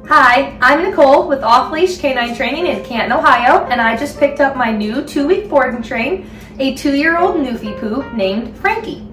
Hi, I'm Nicole with Off Leash K9 Training in Canton, Ohio, and I just picked up my new 2-week board and train, a 2-year-old Newfypoo named Frankie.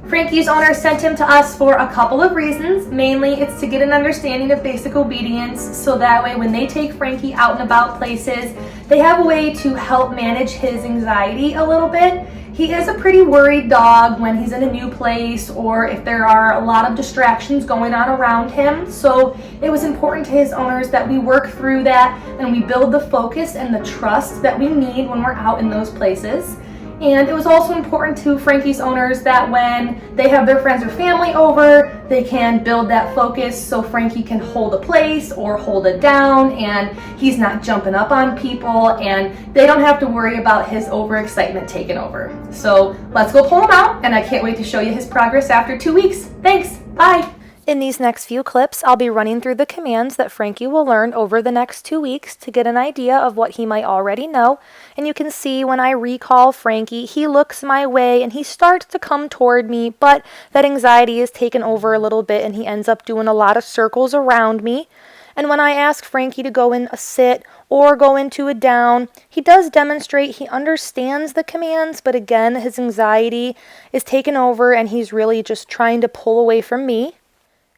Frankie's owner sent him to us for a couple of reasons. Mainly, it's to get an understanding of basic obedience, so that way when they take Frankie out and about places, they have a way to help manage his anxiety a little bit. He is a pretty worried dog when he's in a new place or if there are a lot of distractions going on around him. So it was important to his owners that we work through that and we build the focus and the trust that we need when we're out in those places. And it was also important to Frankie's owners that when they have their friends or family over, they can build that focus so Frankie can hold a place or hold it down and he's not jumping up on people and they don't have to worry about his overexcitement taking over. So let's go pull him out, and I can't wait to show you his progress after 2 weeks. Thanks, bye. In these next few clips, I'll be running through the commands that Frankie will learn over the next 2 weeks to get an idea of what he might already know. And you can see when I recall Frankie, he looks my way and he starts to come toward me, but that anxiety is taken over a little bit and he ends up doing a lot of circles around me. And when I ask Frankie to go in a sit or go into a down, he does demonstrate he understands the commands, but again, his anxiety is taken over and he's really just trying to pull away from me.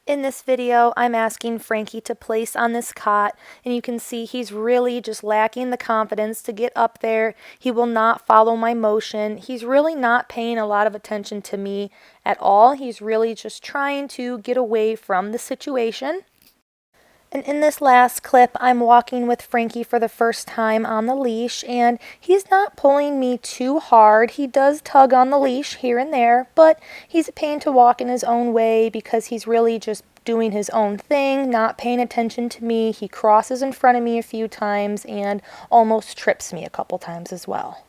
In this video, I'm asking Frankie to place on this cot, and you can see he's really just lacking the confidence to get up there. He will not follow my motion. He's really not paying a lot of attention to me at all. He's really just trying to get away from the situation. And in this last clip, I'm walking with Frankie for the first time on the leash, and he's not pulling me too hard. He does tug on the leash here and there, but he's a pain to walk in his own way because he's really just doing his own thing, not paying attention to me. He crosses in front of me a few times and almost trips me a couple times as well.